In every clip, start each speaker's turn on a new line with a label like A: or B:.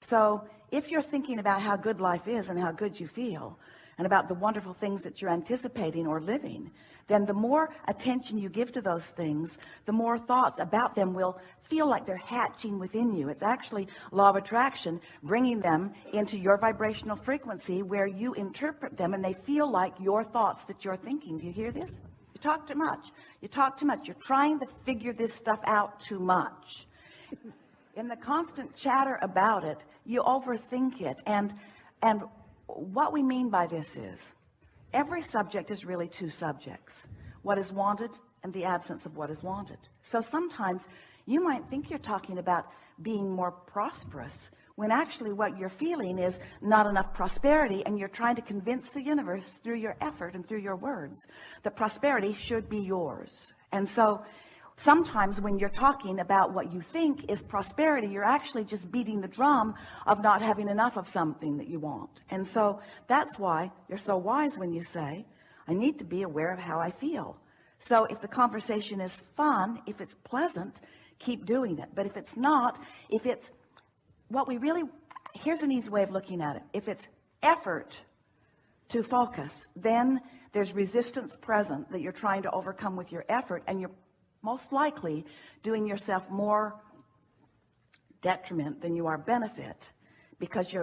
A: So if you're thinking about how good life is and how good you feel and about the wonderful things that you're anticipating or living, then the more attention you give to those things, the more thoughts about them will feel like they're hatching within you. It's actually law of attraction, bringing them into your vibrational frequency where you interpret them and they feel like your thoughts that you're thinking. Do you hear this? You talk too much. You talk too much. You're trying to figure this stuff out too much. In the constant chatter about it, you overthink it. And what we mean by this is, every subject is really two subjects: what is wanted and the absence of what is wanted. So sometimes you might think you're talking about being more prosperous when actually what you're feeling is not enough prosperity, and you're trying to convince the universe through your effort and through your words that prosperity should be yours. And so sometimes when you're talking about what you think is prosperity, you're actually just beating the drum of not having enough of something that you want. And so that's why you're so wise when you say, I need to be aware of how I feel. So if the conversation is fun, if it's pleasant, keep doing it. But if it's not, if it's what we really, here's an easy way of looking at it. If it's effort to focus, then there's resistance present that you're trying to overcome with your effort, and you're most likely doing yourself more detriment than you are benefit, because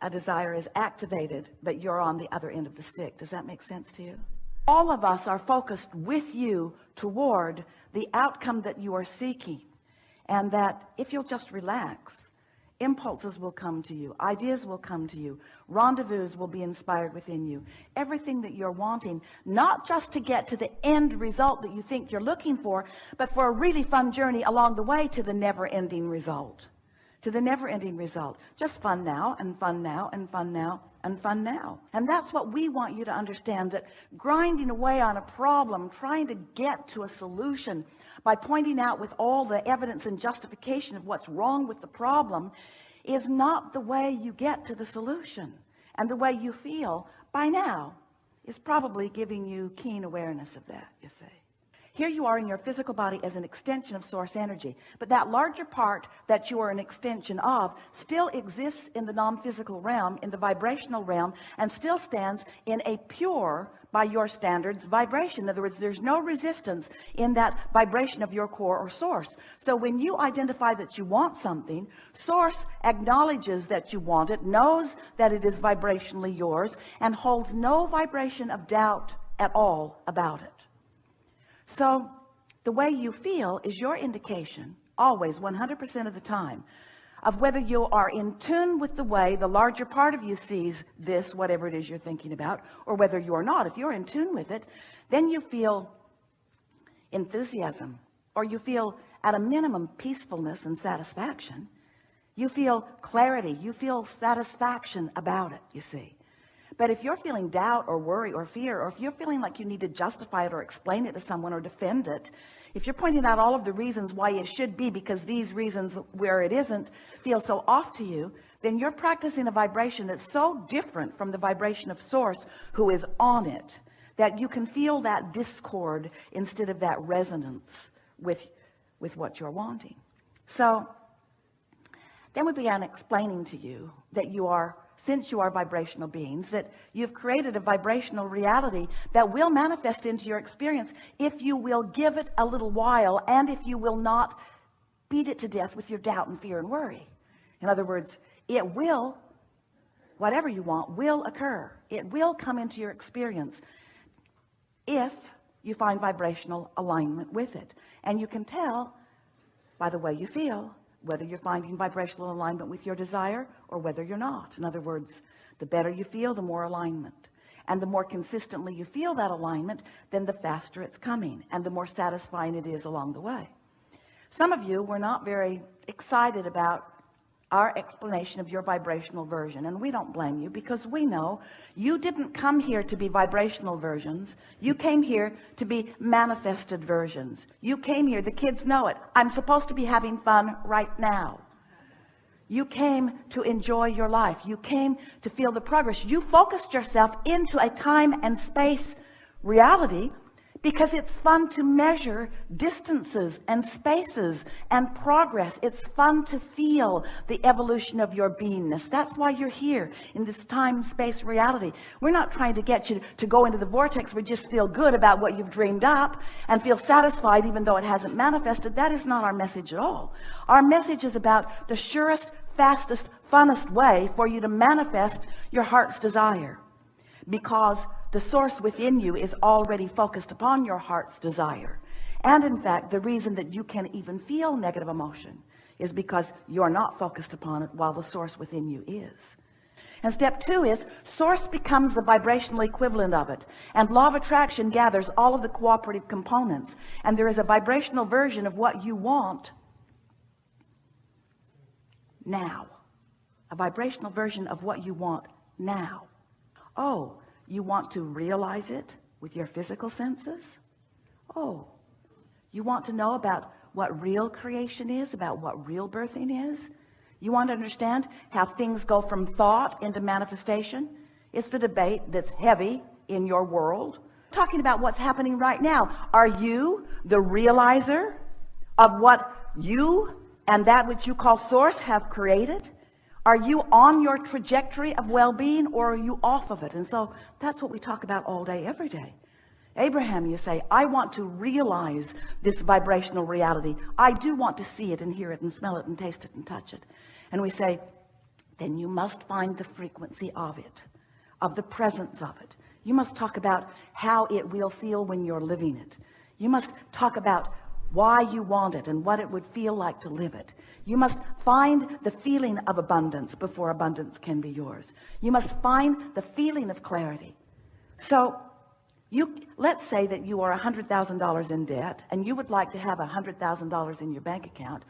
A: a desire is activated, but you're on the other end of the stick. Does that make sense to you? All of us are focused with you toward the outcome that you are seeking, and that if you'll just relax, impulses will come to you, ideas will come to you, rendezvous will be inspired within you, everything that you're wanting, not just to get to the end result that you think you're looking for, but for a really fun journey along the way to the never-ending result. To the never-ending result. Just fun now, and fun now, and fun now, and fun now. And that's what we want you to understand, that grinding away on a problem, trying to get to a solution by pointing out with all the evidence and justification of what's wrong with the problem, is not the way you get to the solution. And the way you feel by now is probably giving you keen awareness of that, you see. Here you are in your physical body as an extension of source energy, but that larger part that you are an extension of still exists in the non-physical realm, in the vibrational realm, and still stands in a pure, by your standards, vibration. In other words, there's no resistance in that vibration of your core or source. So when you identify that you want something, source acknowledges that you want it, knows that it is vibrationally yours, and holds no vibration of doubt at all about it. So the way you feel is your indication, always, 100% of the time, of whether you are in tune with the way the larger part of you sees this, whatever it is you're thinking about, or whether you're not. If you're in tune with it, then you feel enthusiasm, or you feel at a minimum peacefulness and satisfaction. You feel clarity, you feel satisfaction about it, you see. But if you're feeling doubt or worry or fear, or if you're feeling like you need to justify it or explain it to someone or defend it, if you're pointing out all of the reasons why it should be because these reasons where it isn't feel so off to you, then you're practicing a vibration that's so different from the vibration of source who is on it, that you can feel that discord instead of that resonance with what you're wanting. So then we began explaining to you that you are, since you are vibrational beings, that you've created a vibrational reality that will manifest into your experience if you will give it a little while, and if you will not beat it to death with your doubt and fear and worry. In other words, it will, whatever you want, will occur. It will come into your experience if you find vibrational alignment with it. And you can tell by the way you feel whether you're finding vibrational alignment with your desire or whether you're not. In other words, the better you feel, the more alignment. And the more consistently you feel that alignment, then the faster it's coming and the more satisfying it is along the way. Some of you were not very excited about our explanation of your vibrational version, and we don't blame you, because we know you didn't come here to be vibrational versions. You came here to be manifested versions. You came here, the kids know it, I'm supposed to be having fun right now. You came to enjoy your life. You came to feel the progress. You focused yourself into a time and space reality because it's fun to measure distances and spaces and progress. It's fun to feel the evolution of your beingness. That's why you're here in this time-space reality. We're not trying to get you to go into the vortex where you just feel good about what you've dreamed up and feel satisfied even though it hasn't manifested. That is not our message at all. Our message is about the surest, fastest, funnest way for you to manifest your heart's desire, because the source within you is already focused upon your heart's desire. And in fact, the reason that you can even feel negative emotion is because you're not focused upon it while the source within you is. And step 2 is source becomes the vibrational equivalent of it. And law of attraction gathers all of the cooperative components. And there is a vibrational version of what you want now. A vibrational version of what you want now. Oh, you want to realize it with your physical senses? Oh, you want to know about what real creation is, about what real birthing is? You want to understand how things go from thought into manifestation? It's the debate that's heavy in your world. Talking about what's happening right now. Are you the realizer of what you and that which you call source have created? Are you on your trajectory of well-being, or are you off of it? And so that's what we talk about all day, every day. Abraham, you say, I want to realize this vibrational reality. I do want to see it and hear it and smell it and taste it and touch it. And we say, then you must find the frequency of it, of the presence of it. You must talk about how it will feel when you're living it. You must talk about why you want it and what it would feel like to live it. You must find the feeling of abundance before abundance can be yours. You must find the feeling of clarity. So let's say that you are $100,000 in debt and you would like to have $100,000 in your bank account.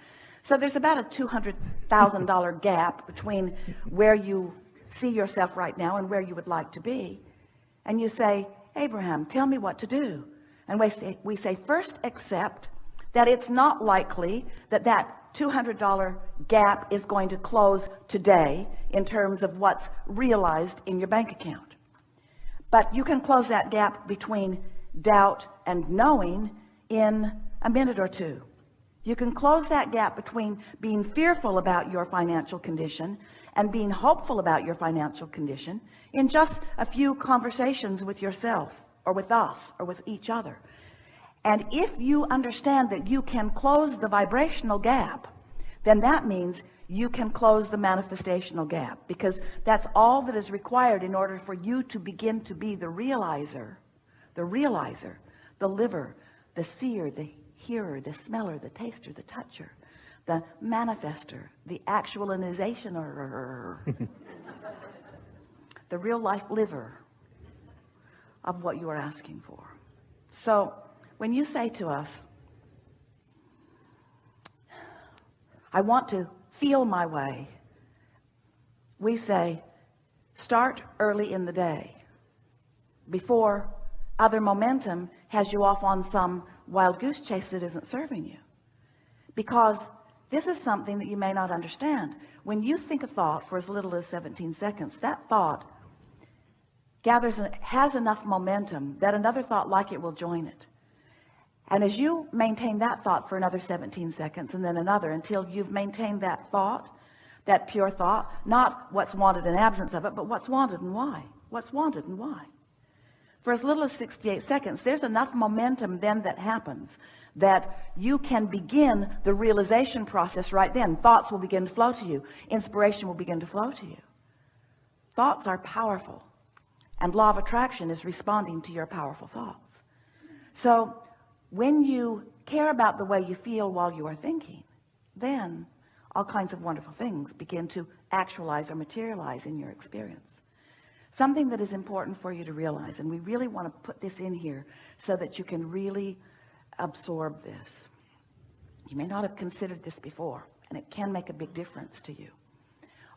A: So there's about a $200,000 gap between where you see yourself right now and where you would like to be. And you say, Abraham, tell me what to do. And we say first accept that it's not likely that that $200 gap is going to close today in terms of what's realized in your bank account. But you can close that gap between doubt and knowing in a minute or two. You can close that gap between being fearful about your financial condition and being hopeful about your financial condition in just a few conversations with yourself or with us or with each other. And if you understand that you can close the vibrational gap, then that means you can close the manifestational gap, because that's all that is required in order for you to begin to be the realizer, the liver, the seer, the hearer, the smeller, the taster, the toucher, the manifester, the actualizationer, the real life liver of what you are asking for. So when you say to us, I want to feel my way, we say, start early in the day before other momentum has you off on some wild goose chase that isn't serving you. Because this is something that you may not understand. When you think a thought for as little as 17 seconds, that thought has enough momentum that another thought like it will join it. And as you maintain that thought for another 17 seconds and then another until you've maintained that thought, that pure thought, not what's wanted in absence of it, but what's wanted and why. What's wanted and why. For as little as 68 seconds, there's enough momentum then that happens that you can begin the realization process right then. Thoughts will begin to flow to you. Inspiration will begin to flow to you. Thoughts are powerful, and law of attraction is responding to your powerful thoughts. So when you care about the way you feel while you are thinking, then all kinds of wonderful things begin to actualize or materialize in your experience. Something that is important for you to realize, and we really want to put this in here so that you can really absorb this. You may not have considered this before, and it can make a big difference to you.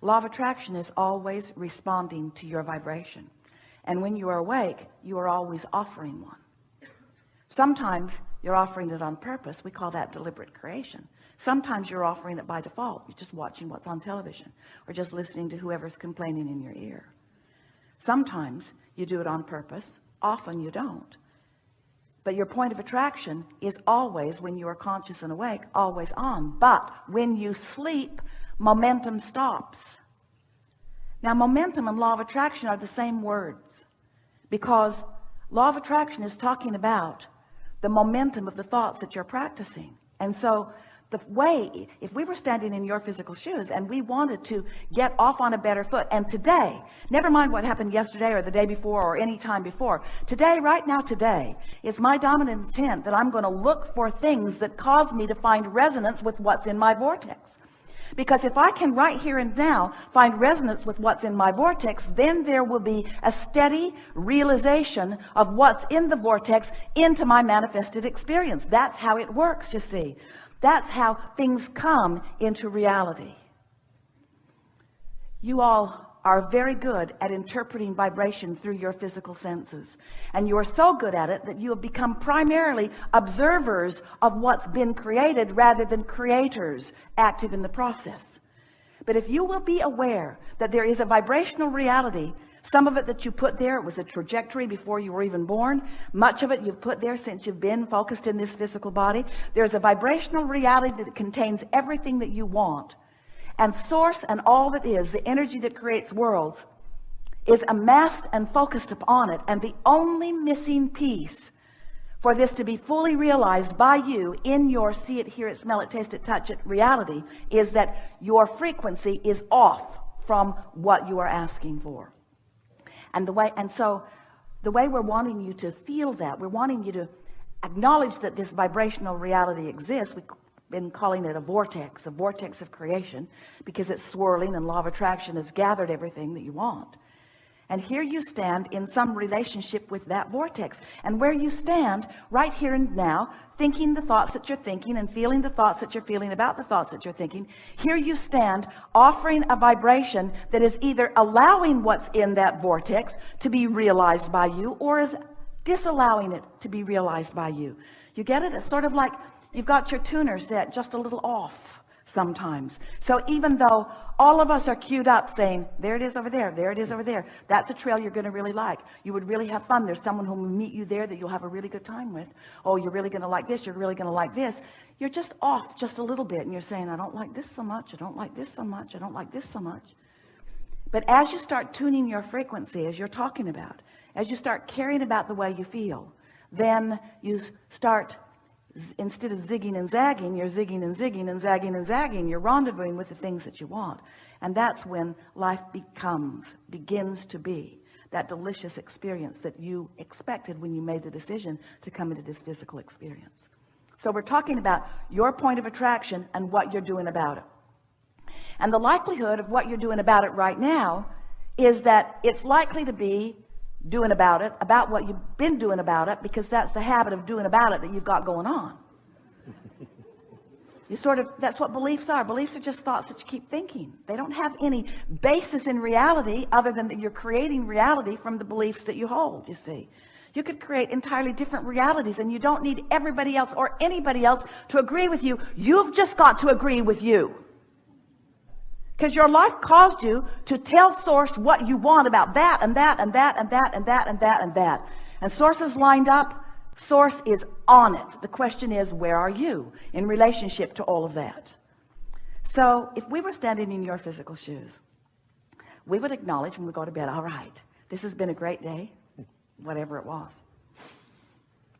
A: Law of attraction is always responding to your vibration. And when you are awake, you are always offering one. Sometimes you're offering it on purpose. We call that deliberate creation. Sometimes you're offering it by default. You're just watching what's on television or just listening to whoever's complaining in your ear. Sometimes you do it on purpose. Often you don't. But your point of attraction is always, when you are conscious and awake, always on. But when you sleep, momentum stops. Now, momentum and law of attraction are the same words, because law of attraction is talking about the momentum of the thoughts that you're practicing. And so the way, if we were standing in your physical shoes and we wanted to get off on a better foot, and today, never mind what happened yesterday or the day before or any time before, today, right now, today, it's my dominant intent that I'm going to look for things that cause me to find resonance with what's in my vortex. Because if I can right here and now find resonance with what's in my vortex, then there will be a steady realization of what's in the vortex into my manifested experience. That's how it works, you see. That's how things come into reality. You all are very good at interpreting vibration through your physical senses. And you are so good at it that you have become primarily observers of what's been created rather than creators active in the process. But if you will be aware that there is a vibrational reality, some of it that you put there, it was a trajectory before you were even born. Much of it you've put there since you've been focused in this physical body. There's a vibrational reality that contains everything that you want. And source and all that is, the energy that creates worlds, is amassed and focused upon it. And the only missing piece for this to be fully realized by you in your see it, hear it, smell it, taste it, touch it reality is that your frequency is off from what you are asking for. And so the way we're wanting you to feel that, we're wanting you to acknowledge that this vibrational reality exists. We've been calling it a vortex of creation, because it's swirling and law of attraction has gathered everything that you want. And here you stand in some relationship with that vortex. And where you stand right here and now, thinking the thoughts that you're thinking and feeling the thoughts that you're feeling about the thoughts that you're thinking, here you stand offering a vibration that is either allowing what's in that vortex to be realized by you, or is disallowing it to be realized by you. You get it? It's sort of like you've got your tuner set just a little off sometimes. So even though all of us are queued up saying, there it is over there, there it is over there, that's a trail you're going to really like. You would really have fun. There's someone who will meet you there that you'll have a really good time with. Oh, you're really going to like this. You're really going to like this. You're just off just a little bit. And you're saying, I don't like this so much. I don't like this so much. I don't like this so much. But as you start tuning your frequency, as you're talking about, as you start caring about the way you feel, then you start, instead of zigging and zagging, you're zigging and zigging and zagging and zagging. You're rendezvousing with the things that you want. And that's when life begins to be that delicious experience that you expected when you made the decision to come into this physical experience. So we're talking about your point of attraction and what you're doing about it. And the likelihood of what you're doing about it right now is that it's likely to be doing about it, about what you've been doing about it, because that's the habit of doing about it that you've got going on. That's what beliefs are. Beliefs are just thoughts that you keep thinking. They don't have any basis in reality other than that you're creating reality from the beliefs that you hold, you see. You could create entirely different realities, and you don't need everybody else or anybody else to agree with you. You've just got to agree with you. Because your life caused you to tell Source what you want about that and that and that and that and that and that and that. And Source is lined up. Source is on it. The question is, where are you in relationship to all of that? So if we were standing in your physical shoes, we would acknowledge when we go to bed, all right, this has been a great day, whatever it was.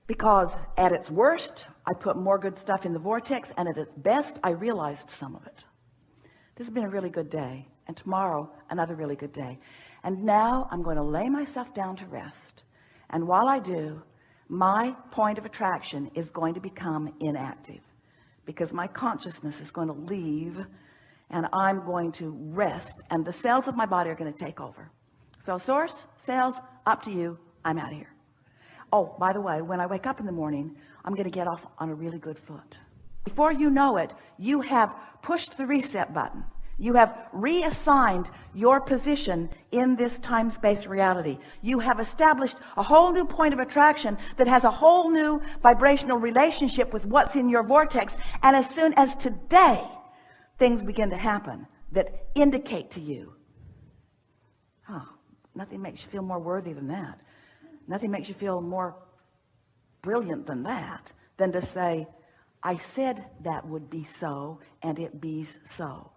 A: Because at its worst, I put more good stuff in the vortex, and at its best, I realized some of it. This has been a really good day, and tomorrow another really good day. And now I'm going to lay myself down to rest. And while I do, my point of attraction is going to become inactive, because my consciousness is going to leave, and I'm going to rest, and the cells of my body are going to take over. So Source, cells, up to you. I'm out of here. Oh, by the way, when I wake up in the morning, I'm going to get off on a really good foot. Before you know it, you have pushed the reset button. You have reassigned your position in this time-space reality. You have established a whole new point of attraction that has a whole new vibrational relationship with what's in your vortex. And as soon as today, things begin to happen that indicate to you, oh, nothing makes you feel more worthy than that. Nothing makes you feel more brilliant than that than to say, I said that would be so, and it be so.